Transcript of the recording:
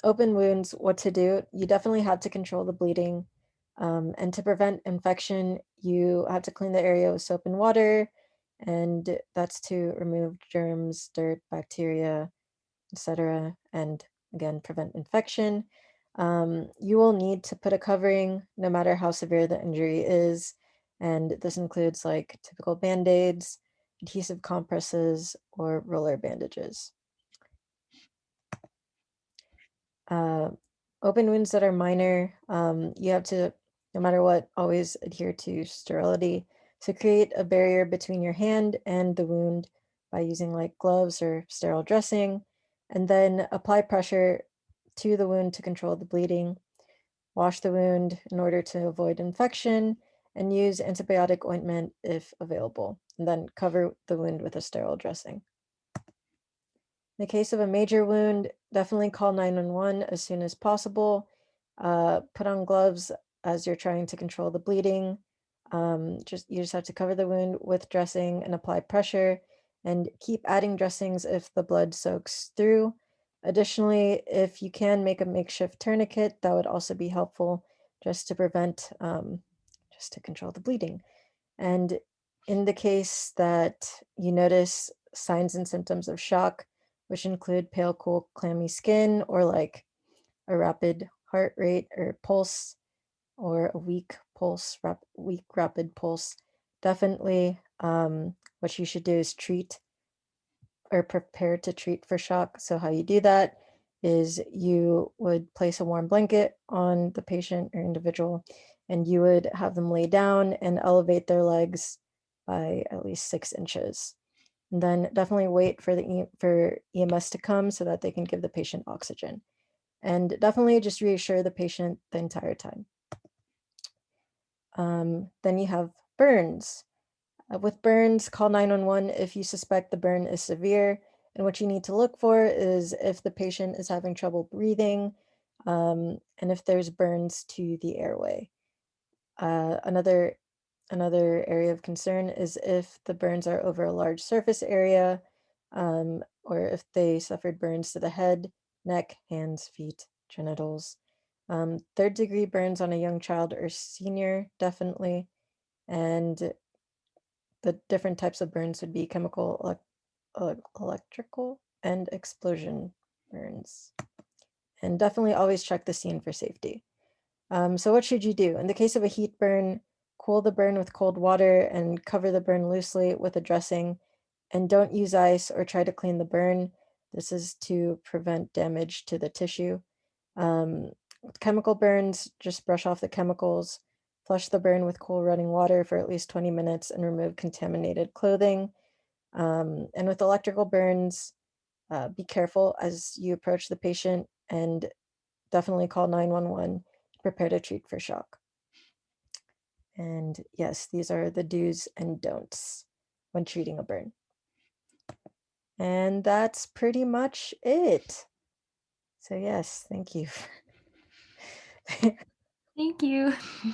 Open wounds, what to do? You definitely have to control the bleeding. And to prevent infection, you have to clean the area with soap and water, and that's to remove germs, dirt, bacteria, etc., and again, prevent infection. You will need to put a covering no matter how severe the injury is, and this includes like typical band-aids, adhesive compresses, or roller bandages. Uh, Open wounds that are minor, you have to, no matter what, always adhere to sterility. So create a barrier between your hand and the wound by using like gloves or sterile dressing, and then apply pressure to the wound to control the bleeding. Wash the wound in order to avoid infection, and use antibiotic ointment if available, and then cover the wound with a sterile dressing. In the case of a major wound, definitely call 911 as soon as possible. Put on gloves as you're trying to control the bleeding. You just have to cover the wound with dressing and apply pressure, and keep adding dressings if the blood soaks through. Additionally, if you can make a makeshift tourniquet, that would also be helpful just to prevent, just to control the bleeding. And in the case that you notice signs and symptoms of shock, which include pale, cool, clammy skin, or like a rapid heart rate or pulse, or a weak pulse, weak rapid pulse, definitely what you should do is treat or prepare to treat for shock. So how you do that is you would place a warm blanket on the patient or individual, and you would have them lay down and elevate their legs by at least 6 inches. And then definitely wait for for EMS to come so that they can give the patient oxygen. And definitely just reassure the patient the entire time. Then you have burns. With burns, call 911 if you suspect the burn is severe. And what you need to look for is if the patient is having trouble breathing, and if there's burns to the airway. Another area of concern is if the burns are over a large surface area, or if they suffered burns to the head, neck, hands, feet, genitals. Third-degree burns on a young child or senior, definitely. And the different types of burns would be chemical, electrical, and explosion burns. And definitely always check the scene for safety. So what should you do? In the case of a heat burn, cool the burn with cold water and cover the burn loosely with a dressing. And don't use ice or try to clean the burn. This is to prevent damage to the tissue. With chemical burns, just brush off the chemicals, flush the burn with cool running water for at least 20 minutes, and remove contaminated clothing. And with electrical burns, be careful as you approach the patient, and definitely call 911, prepare to treat for shock. And yes, these are the do's and don'ts when treating a burn. And that's pretty much it. So yes, thank you. Thank you.